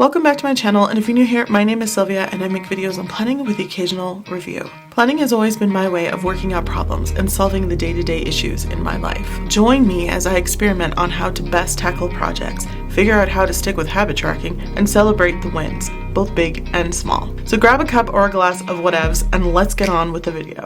Welcome back to my channel, and if you're new here, my name is Sylvia and I make videos on planning with the occasional review. Planning has always been my way of working out problems and solving the day-to-day issues in my life. Join me as I experiment on how to best tackle projects, figure out how to stick with habit tracking, and celebrate the wins, both big and small. So grab a cup or a glass of whatevs and let's get on with the video.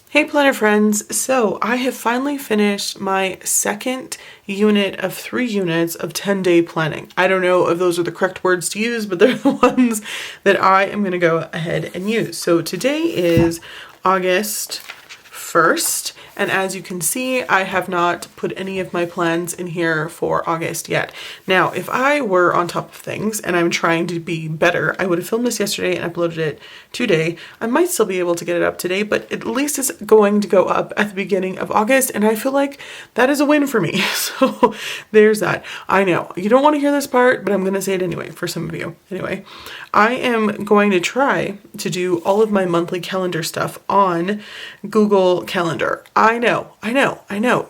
Hey planner friends, so I have finally finished my second unit of 3 units of 10-day planning. I don't know if those are the correct words to use, but they're the ones that I am going to go ahead and use. So today is August 1st, and as you can see, I have not put any of my plans in here for August yet. Now, if I were on top of things and I'm trying to be better, I would have filmed this yesterday and uploaded it today. I might still be able to get it up today, but at least it's going to go up at the beginning of August, and I feel like that is a win for me. So there's that. I know you don't want to hear this part, but I'm going to say it anyway for some of you. Anyway, I am going to try to do all of my monthly calendar stuff on Google Calendar. I know.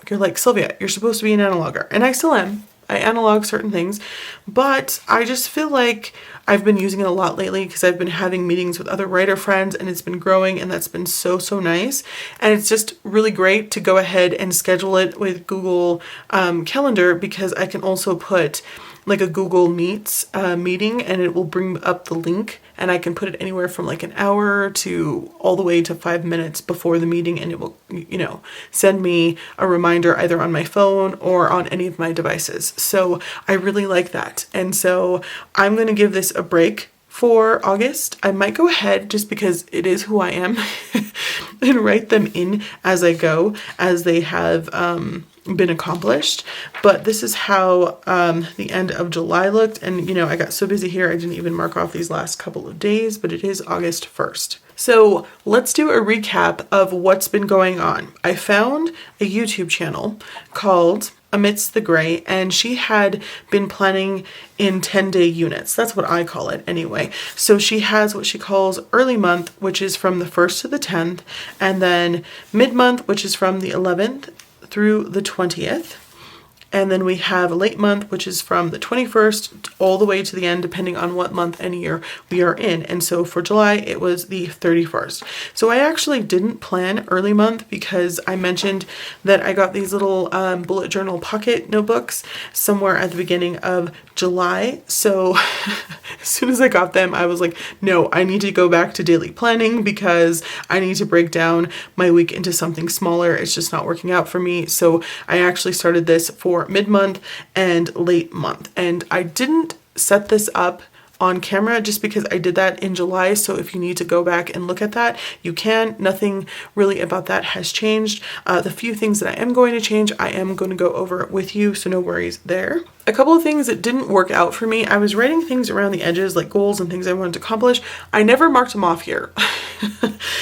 You're like, Sylvia, you're supposed to be an analoger, and I still am. I analog certain things, but I just feel like I've been using it a lot lately because I've been having meetings with other writer friends and it's been growing, and that's been so nice. And it's just really great to go ahead and schedule it with Google Calendar, because I can also put like a Google Meets meeting, and it will bring up the link, and I can put it anywhere from like an hour to all the way to 5 minutes before the meeting, and it will, send me a reminder either on my phone or on any of my devices. So I really like that. And so I'm going to give this a break for August. I might go ahead, just because it is who I am, and write them in as I go, as they have been accomplished. But this is how the end of July looked, and I got so busy here I didn't even mark off these last couple of days, but it is August 1st. So let's do a recap of what's been going on. I found a YouTube channel called Amidst the Grey, and she had been planning in 10-day units. That's what I call it anyway. So she has what she calls early month, which is from the 1st to the 10th, and then mid-month, which is from the 11th through the 20th. And then we have late month, which is from the 21st all the way to the end, depending on what month and year we are in. And so for July, it was the 31st. So I actually didn't plan early month because I mentioned that I got these little bullet journal pocket notebooks somewhere at the beginning of July. So as soon as I got them, I was like, no, I need to go back to daily planning because I need to break down my week into something smaller. It's just not working out for me. So I actually started this for mid-month and late month. And I didn't set this up on camera just because I did that in July. So if you need to go back and look at that, you can. Nothing really about that has changed. The few things that I am going to change, I am going to go over with you, so no worries there. A couple of things that didn't work out for me. I was writing things around the edges, like goals and things I wanted to accomplish. I never marked them off here.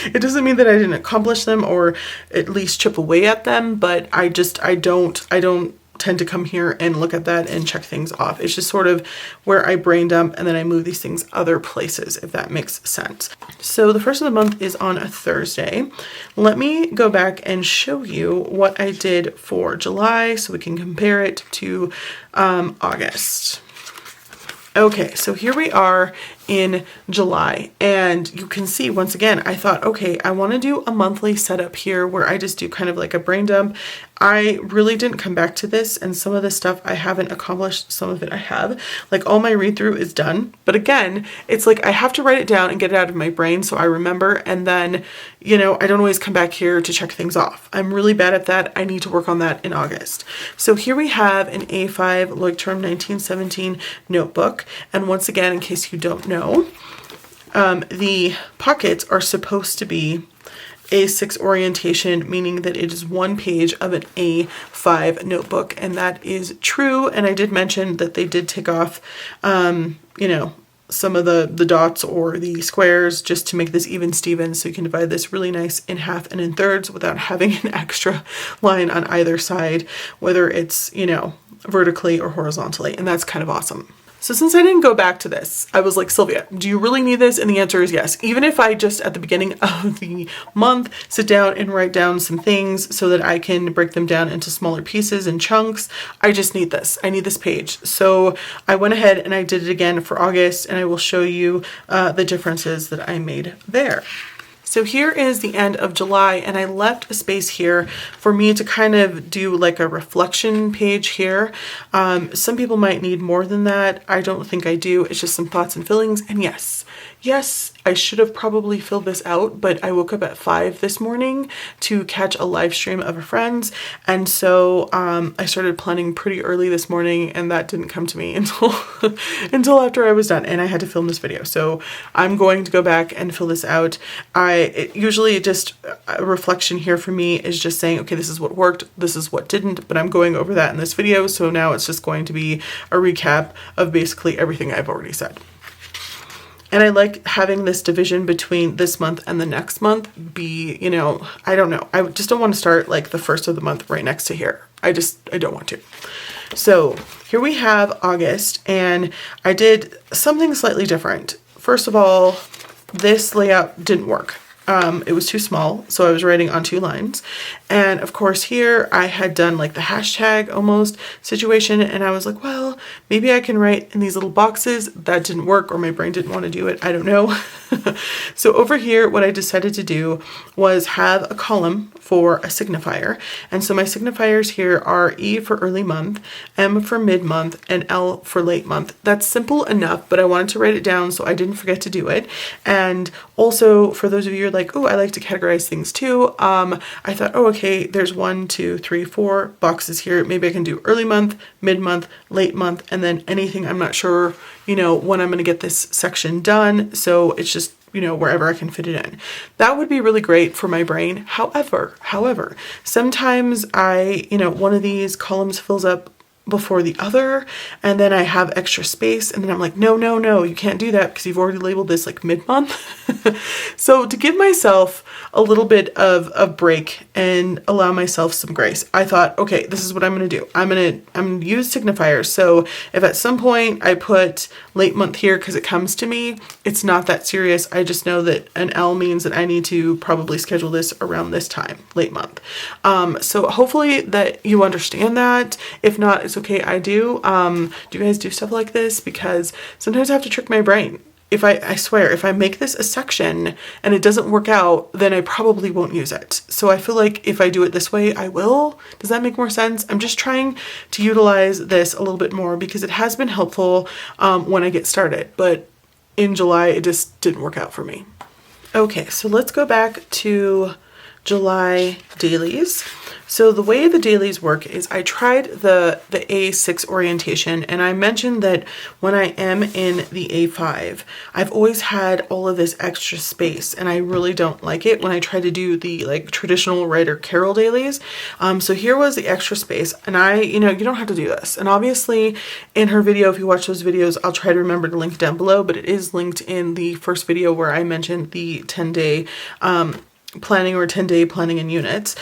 It doesn't mean that I didn't accomplish them or at least chip away at them, but I don't tend to come here and look at that and check things off. It's just sort of where I brain dump and then I move these things other places, if that makes sense. So the first of the month is on a Thursday. Let me go back and show you what I did for July so we can compare it to August. Okay, so here we are in July, and you can see once again, I thought, okay, I want to do a monthly setup here where I just do kind of like a brain dump. I really didn't come back to this, and some of the stuff I haven't accomplished, some of it I have. Like all my read through is done, but again, it's like I have to write it down and get it out of my brain so I remember, and then, I don't always come back here to check things off. I'm really bad at that. I need to work on that in August. So here we have an A5 Leuchtturm 1917 notebook, and once again, in case you don't know, the pockets are supposed to be A6 orientation, meaning that it is one page of an A5 notebook, and that is true. And I did mention that they did take off, some of the dots or the squares just to make this even Steven, so you can divide this really nice in half and in thirds without having an extra line on either side, whether it's, vertically or horizontally, and that's kind of awesome. So since I didn't go back to this, I was like, Sylvia, do you really need this? And the answer is yes. Even if I just at the beginning of the month sit down and write down some things so that I can break them down into smaller pieces and chunks, I just need this. I need this page. So I went ahead and I did it again for August, and I will show you the differences that I made there. So here is the end of July, and I left a space here for me to kind of do like a reflection page here. Some people might need more than that. I don't think I do. It's just some thoughts and feelings. And yes, I should have probably filled this out, but I woke up at 5 this morning to catch a live stream of a friend's. And so I started planning pretty early this morning, and that didn't come to me until after I was done, and I had to film this video. So I'm going to go back and fill this out. Usually just a reflection here for me is just saying, okay, this is what worked, this is what didn't, but I'm going over that in this video. So now it's just going to be a recap of basically everything I've already said. And I like having this division between this month and the next month be, you know, I don't know. I just don't want to start like the first of the month right next to here. I don't want to. So here we have August, and I did something slightly different. First of all, this layout didn't work. It was too small, so I was writing on 2 lines. And of course here I had done like the hashtag almost situation, and I was like, well, maybe I can write in these little boxes. That didn't work, or my brain didn't want to do it. I don't know. So over here, what I decided to do was have a column for a signifier. And so my signifiers here are E for early month, M for mid-month, and L for late month. That's simple enough, but I wanted to write it down so I didn't forget to do it. And also for those of you who are like, oh, I like to categorize things too. I thought, oh, okay, there's 1, 2, 3, 4 boxes here. Maybe I can do early month, mid-month, late month, and then anything I'm not sure, you know, when I'm going to get this section done. So it's just, you know, wherever I can fit it in. That would be really great for my brain. However, sometimes one of these columns fills up before the other, and then I have extra space, and then I'm like, no, you can't do that because you've already labeled this like mid-month. So to give myself a little bit of a break and allow myself some grace, I thought, okay, this is what I'm going to do. I'm going to use signifiers. So if at some point I put late month here because it comes to me, it's not that serious. I just know that an L means that I need to probably schedule this around this time, late month. So hopefully that you understand that. If not, it's okay. I do. Do you guys do stuff like this? Because sometimes I have to trick my brain. I swear, if I make this a section and it doesn't work out, then I probably won't use it. So I feel like if I do it this way, I will. Does that make more sense? I'm just trying to utilize this a little bit more because it has been helpful when I get started. But in July, it just didn't work out for me. Okay, so let's go back to July dailies. So the way the dailies work is I tried the A6 orientation, and I mentioned that when I am in the A5, I've always had all of this extra space, and I really don't like it when I try to do the like traditional writer Carol dailies. So here was the extra space, and you don't have to do this. And obviously in her video, if you watch those videos, I'll try to remember to link down below, but it is linked in the first video where I mentioned the 10-day planning or 10-day planning in units.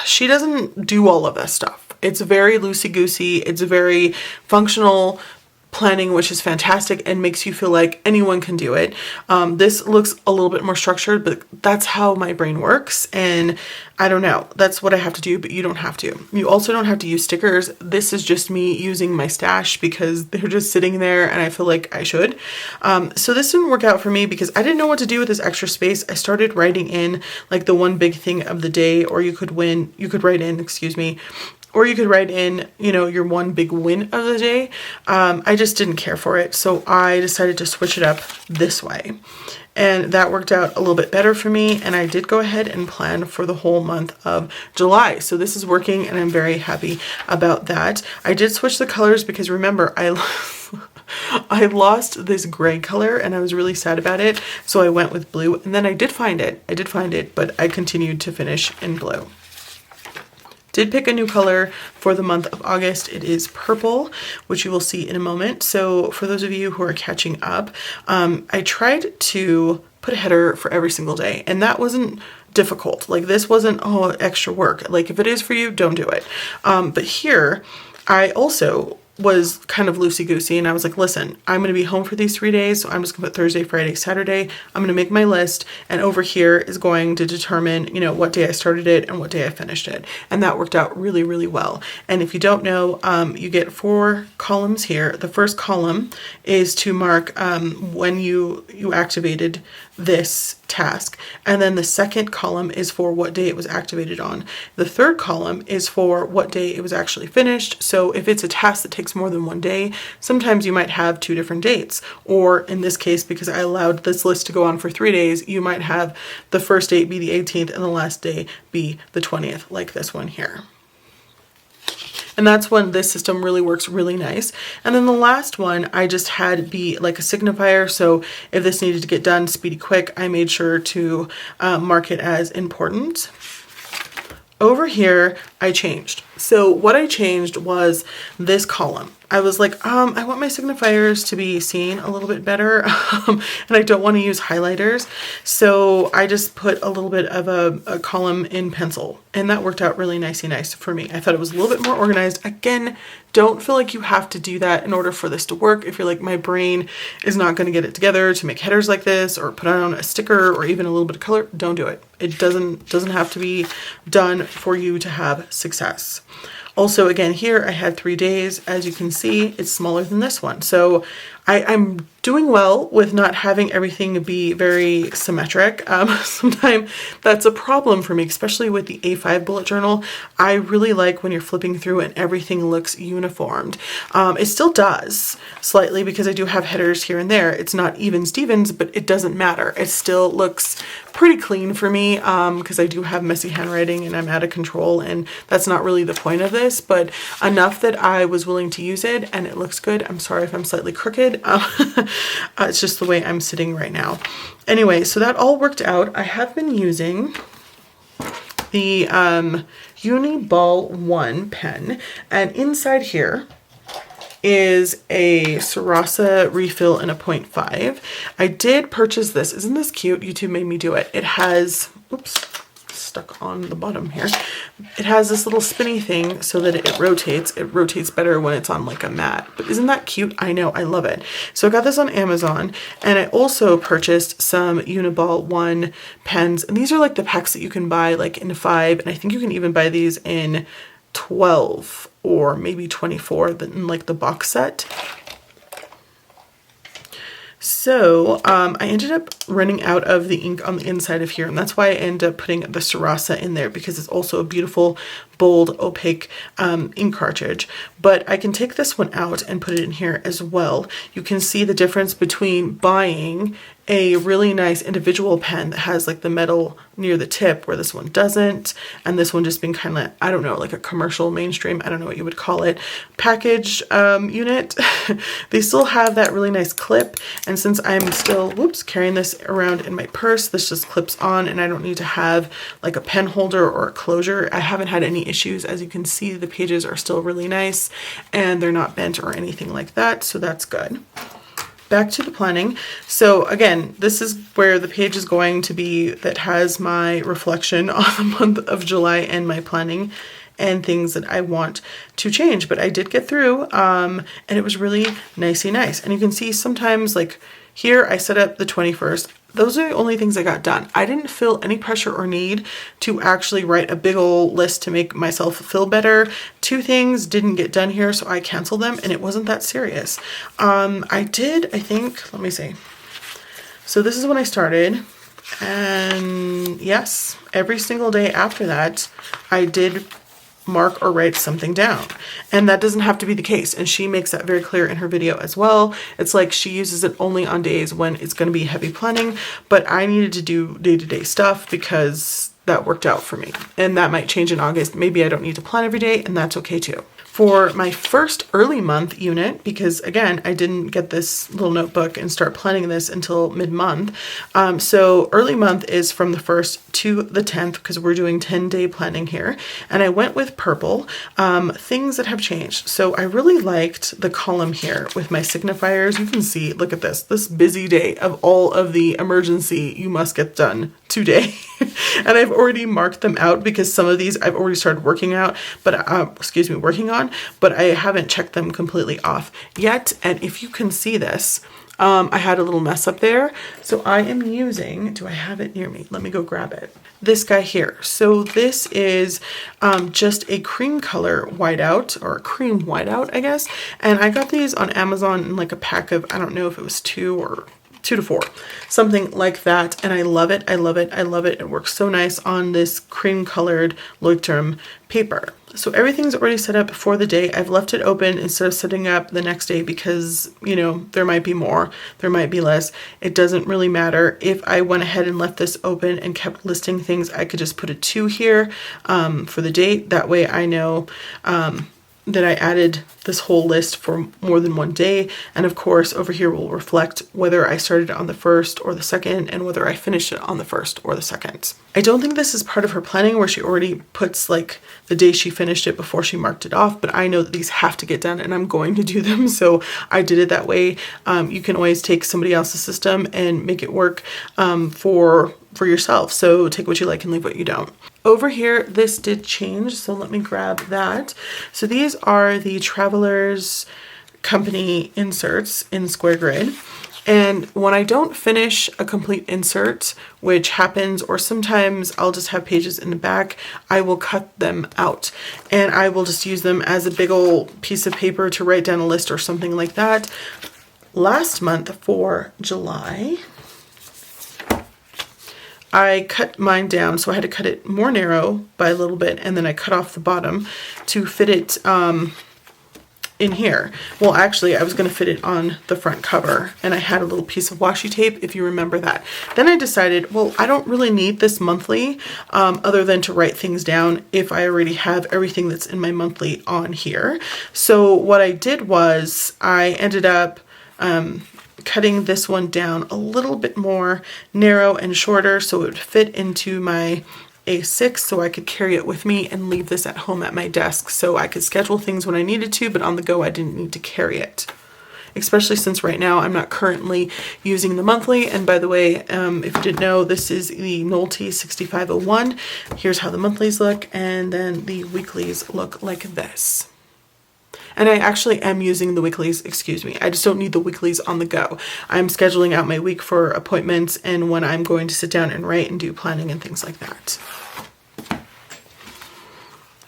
She doesn't do all of this stuff. It's very loosey-goosey. It's very functional planning, which is fantastic and makes you feel like anyone can do it. This looks a little bit more structured, but that's how my brain works. And I don't know, that's what I have to do, but you don't have to. You also don't have to use stickers. This is just me using my stash because they're just sitting there and I feel like I should. So this didn't work out for me because I didn't know what to do with this extra space. I started writing in like the one big thing of the day, or you could write in, your one big win of the day. I just didn't care for it. So I decided to switch it up this way. And that worked out a little bit better for me. And I did go ahead and plan for the whole month of July. So this is working and I'm very happy about that. I did switch the colors because remember, I lost this gray color and I was really sad about it. So I went with blue, and then I did find it, but I continued to finish in blue. Did pick a new color for the month of August. It is purple, which you will see in a moment. So for those of you who are catching up, I tried to put a header for every single day, and that wasn't difficult. Like this wasn't extra work. Like if it is for you, don't do it. But here I also was kind of loosey-goosey, and I was like, listen, I'm going to be home for these 3 days, so I'm just going to put Thursday, Friday, Saturday. I'm going to make my list, and over here is going to determine, you know, what day I started it and what day I finished it. And that worked out really, really well. And if you don't know, you get 4 columns here. The first column is to mark when you activated this task, and then the second column is for what day it was activated on. The third column is for what day it was actually finished. So if it's a task that takes more than 1 day, sometimes you might have 2 different dates, or in this case, because I allowed this list to go on for 3 days, you might have the first date be the 18th and the last day be the 20th, like this one here. And that's when this system really works really nice. And then the last one I just had be like a signifier. So if this needed to get done speedy quick, I made sure to mark it as important. Over here, I changed. So what I changed was this column. I was like, I want my signifiers to be seen a little bit better, and I don't want to use highlighters. So I just put a little bit of a column in pencil, and that worked out really nice for me. I thought it was a little bit more organized. Again, don't feel like you have to do that in order for this to work. If you're like, my brain is not going to get it together to make headers like this, or put on a sticker, or even a little bit of color, don't do it. It doesn't have to be done for you to have success. Also, again, here I had 3 days. As you can see, it's smaller than this one. So I'm doing well with not having everything be very symmetric. Sometimes that's a problem for me, especially with the A5 bullet journal. I really like when you're flipping through and everything looks uniformed. It still does slightly because I do have headers here and there. It's not even Stevens, but it doesn't matter. It still looks pretty clean for me because I do have messy handwriting and I'm out of control, and that's not really the point of this, but enough that I was willing to use it and it looks good. I'm sorry if I'm slightly crooked. It's just the way I'm sitting right now. Anyway, so that all worked out. I have been using the Uniball 1 pen, and inside here is a Sarasa refill in a 0.5. I did purchase this. Isn't this cute? YouTube made me do it. It has, oops, stuck on the bottom here. It has this little spinny thing so that it rotates. It rotates better when it's on like a mat. But isn't that cute? I know, I love it. So I got this on Amazon, and I also purchased some Uniball 1 pens. And these are like the packs that you can buy like in 5, and I think you can even buy these in 12 or maybe 24 in like the box set. So I ended up running out of the ink on the inside of here, and that's why I ended up putting the Sarasa in there, because it's also a beautiful, bold, opaque ink cartridge. But I can take this one out and put it in here as well. You can see the difference between buying a really nice individual pen that has like the metal near the tip where this one doesn't, and this one just being kind of, I don't know, like a commercial mainstream, I don't know what you would call it, package unit. They still have that really nice clip, and since I'm still, whoops, carrying this around in my purse, this just clips on and I don't need to have like a pen holder or a closure. I haven't had any issues. As you can see, the pages are still really nice and they're not bent or anything like that, so that's good. Back to the planning. So again, this is where the page is going to be that has my reflection on the month of July and my planning and things that I want to change. But I did get through and it was really nicey nice. And you can see sometimes like here I set up the 21st. Those are the only things I got done. I didn't feel any pressure or need to actually write a big old list to make myself feel better. 2 things didn't get done here, so I canceled them, and it wasn't that serious. I think, let me see. So this is when I started, and yes, every single day after that, I did mark or write something down. And that doesn't have to be the case. And she makes that very clear in her video as well. It's like she uses it only on days when it's going to be heavy planning, but I needed to do day-to-day stuff because that worked out for me. And that might change in August. Maybe I don't need to plan every day, and that's okay too. For my first early month unit, because again, I didn't get this little notebook and start planning this until mid-month. So early month is from the 1st to the 10th, because we're doing 10-day planning here. And I went with purple, things that have changed. So I really liked the column here with my signifiers. You can see, look at this busy day of all of the emergency, you must get done today. And I've already marked them out because some of these I've already started working on, but I haven't checked them completely off yet. And if you can see this, I had a little mess up there. So I am using, do I have it near me? Let me go grab it. This guy here. So this is just a cream color whiteout, or a cream whiteout, I guess. And I got these on Amazon in like a pack of, I don't know if it was 2 to 4, something like that. And I love it. I love it. I love it. It works so nice on this cream colored Leuchtturm paper. So everything's already set up for the day. I've left it open instead of setting up the next day because, you know, there might be more, there might be less. It doesn't really matter. If I went ahead and left this open and kept listing things, I could just put a 2 here for the date. That way I know that I added this whole list for more than one day. And of course, over here will reflect whether I started on the 1st or the 2nd and whether I finished it on the 1st or the 2nd. I don't think this is part of her planning where she already puts like the day she finished it before she marked it off, but I know that these have to get done and I'm going to do them. So I did it that way. You can always take somebody else's system and make it work for yourself. So take what you like and leave what you don't. Over here, this did change, so let me grab that. So these are the Travelers Company inserts in square grid. And when I don't finish a complete insert, which happens, or sometimes I'll just have pages in the back, I will cut them out. And I will just use them as a big old piece of paper to write down a list or something like that. Last month for July, I cut mine down, so I had to cut it more narrow by a little bit, and then I cut off the bottom to fit it in here. Well, actually, I was going to fit it on the front cover, and I had a little piece of washi tape, if you remember that. Then I decided, well, I don't really need this monthly other than to write things down if I already have everything that's in my monthly on here. So what I did was I ended up cutting this one down a little bit more narrow and shorter so it would fit into my A6 so I could carry it with me and leave this at home at my desk so I could schedule things when I needed to, but on the go I didn't need to carry it. Especially since right now I'm not currently using the monthly. And by the way, if you didn't know, this is the Nolty 6501. Here's how the monthlies look, and then the weeklies look like this. And I actually am using the weeklies, excuse me. I just don't need the weeklies on the go. I'm scheduling out my week for appointments and when I'm going to sit down and write and do planning and things like that.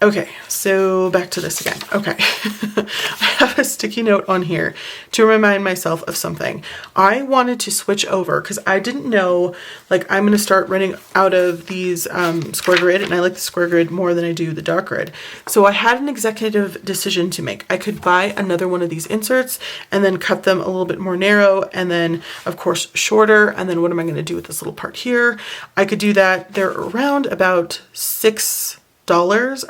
Okay, so back to this again. Okay, I have a sticky note on here to remind myself of something. I wanted to switch over because I didn't know, like, I'm going to start running out of these square grid, and I like the square grid more than I do the dark grid. So I had an executive decision to make. I could buy another one of these inserts and then cut them a little bit more narrow and then, of course, shorter. And then what am I going to do with this little part here? I could do that. They're around about $6,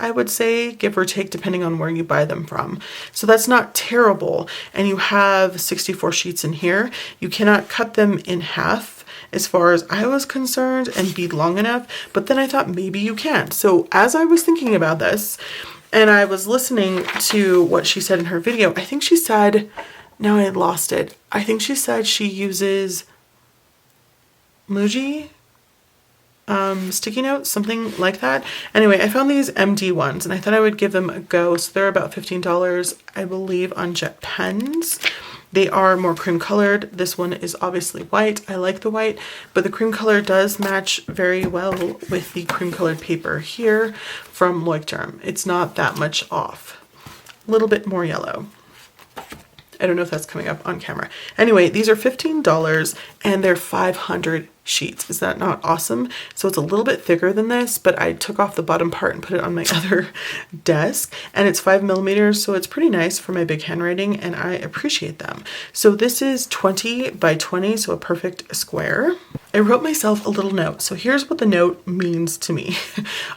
I would say, give or take, depending on where you buy them from. So that's not terrible. And you have 64 sheets in here. You cannot cut them in half as far as I was concerned and be long enough, but then I thought maybe you can. So as I was thinking about this and I was listening to what she said in her video, I think she said, now I lost it. I think she said she uses Muji sticky notes, something like that. Anyway, I found these MD ones and I thought I would give them a go. So they're about $15, I believe, on Jet Pens. They are more cream colored. This one is obviously white. I like the white, but the cream color does match very well with the cream colored paper here from Leuchtturm. It's not that much off. A little bit more yellow. I don't know if that's coming up on camera. Anyway, these are $15 and they're 500 sheets. Is that not awesome? So it's a little bit thicker than this, but I took off the bottom part and put it on my other desk, and it's 5mm, so it's pretty nice for my big handwriting and I appreciate them. So this is 20 by 20, so a perfect square. I wrote myself a little note. So here's what the note means to me.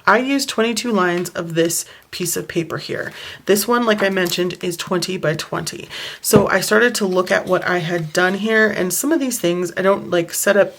I used 22 lines of this piece of paper here. This one, like I mentioned, is 20 by 20. So I started to look at what I had done here, and some of these things I don't like set up,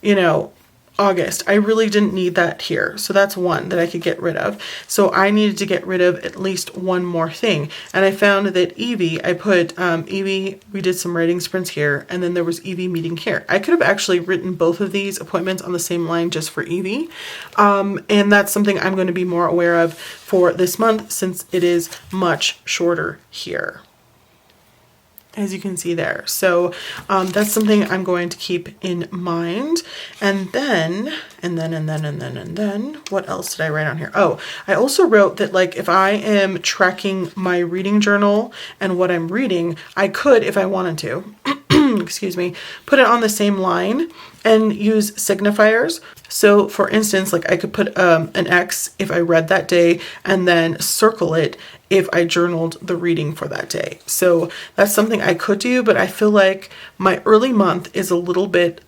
you know, August. I really didn't need that here. So that's one that I could get rid of. So I needed to get rid of at least one more thing. And I found that Evie, I put Evie, we did some writing sprints here, and then there was Evie meeting here. I could have actually written both of these appointments on the same line just for Evie. And that's something I'm going to be more aware of for this month since it is much shorter here, as you can see there. So that's something I'm going to keep in mind. And then, what else did I write on here? Oh, I also wrote that like if I am tracking my reading journal and what I'm reading, I could, if I wanted to, excuse me, put it on the same line and use signifiers. So for instance, like I could put an X if I read that day and then circle it if I journaled the reading for that day. So that's something I could do, but I feel like my early month is a little bit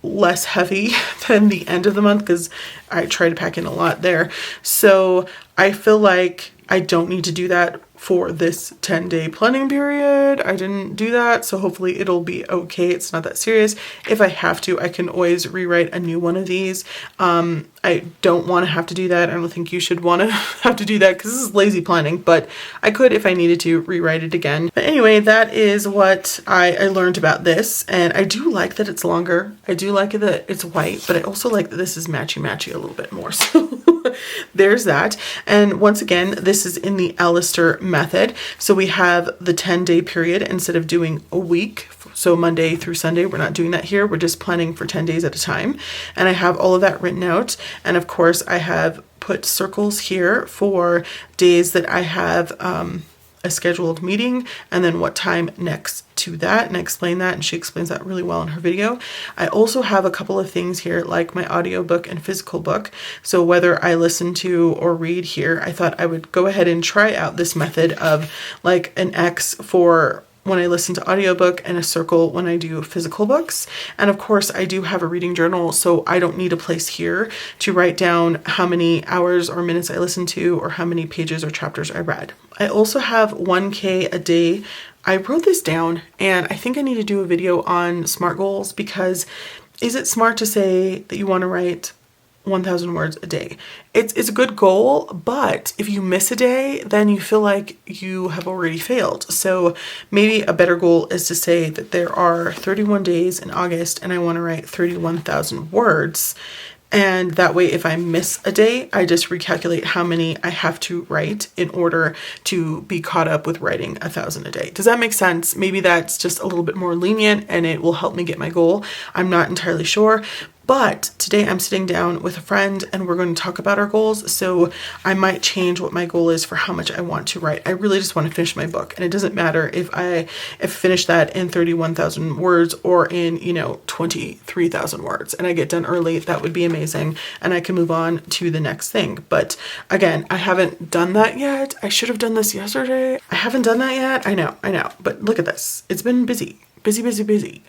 less heavy than the end of the month because I try to pack in a lot there. So I feel like I don't need to do that for this 10-day planning period. I didn't do that, so hopefully it'll be okay. It's not that serious. If I have to, I can always rewrite a new one of these. I don't want to have to do that. I don't think you should want to have to do that because this is lazy planning, but I could, if I needed to, rewrite it again. But anyway, that is what I learned about this, and I do like that it's longer. I do like that it's white, but I also like that this is matchy-matchy a little bit more, so there's that. And once again, this is in the Alistair method. So we have the 10-day period instead of doing a week. So Monday through Sunday, we're not doing that here. We're just planning for 10 days at a time. And I have all of that written out. And of course, I have put circles here for days that I have a scheduled meeting and then what time next to that, and I explain that, and she explains that really well in her video. I also have a couple of things here like my audiobook and physical book. So whether I listen to or read here, I thought I would go ahead and try out this method of like an X for when I listen to audiobook and a circle when I do physical books. And of course I do have a reading journal, so I don't need a place here to write down how many hours or minutes I listened to or how many pages or chapters I read. I also have 1K a day. I wrote this down and I think I need to do a video on SMART goals because is it smart to say that you want to write 1,000 words a day? It's a good goal, but if you miss a day, then you feel like you have already failed. So maybe a better goal is to say that there are 31 days in August and I want to write 31,000 words. And that way, if I miss a day, I just recalculate how many I have to write in order to be caught up with writing 1,000 a day. Does that make sense? Maybe that's just a little bit more lenient and it will help me get my goal. I'm not entirely sure. But today I'm sitting down with a friend and we're going to talk about our goals. So I might change what my goal is for how much I want to write. I really just want to finish my book. And it doesn't matter if I finish that in 31,000 words or in, 23,000 words and I get done early. That would be amazing. And I can move on to the next thing. But again, I haven't done that yet. I should have done this yesterday. I haven't done that yet. I know. But look at this. It's been busy. Busy.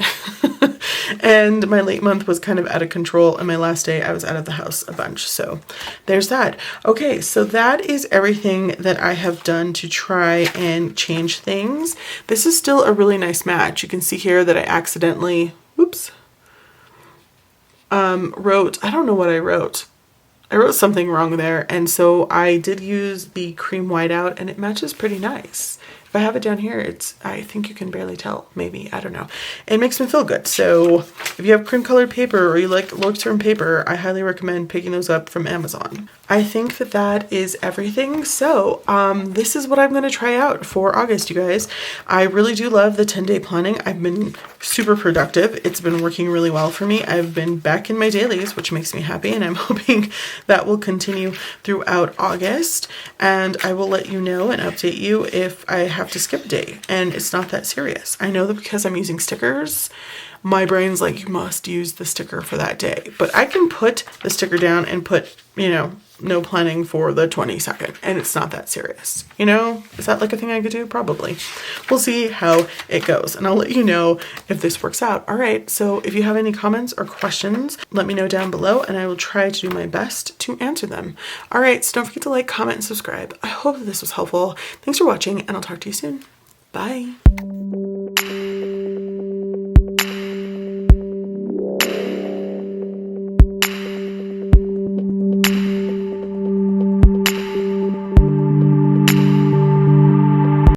And my late month was kind of out of control, and my last day I was out of the house a bunch. So there's that. Okay, so that is everything that I have done to try and change things. This is still a really nice match. You can see here that I accidentally, wrote, I don't know what I wrote. I wrote something wrong there, and so I did use the cream whiteout, and it matches pretty nice. If I have it down here, I think you can barely tell, maybe, I don't know. It makes me feel good. So if you have cream colored paper or you like Leuchtturm paper, I highly recommend picking those up from Amazon. I think that is everything. So this is what I'm going to try out for August, you guys. I really do love the 10-day planning. I've been super productive. It's been working really well for me. I've been back in my dailies, which makes me happy, and I'm hoping that will continue throughout August. And I will let you know and update you if I have to skip a day, and it's not that serious. I know that because I'm using stickers, my brain's like, you must use the sticker for that day, but I can put the sticker down and put, no planning for the 22nd, and it's not that serious. Is that like a thing I could do? Probably. We'll see how it goes, and I'll let you know if this works out. All right, so if you have any comments or questions, let me know down below, and I will try to do my best to answer them. All right, so don't forget to like, comment, and subscribe. I hope that this was helpful. Thanks for watching, and I'll talk to you soon. Bye.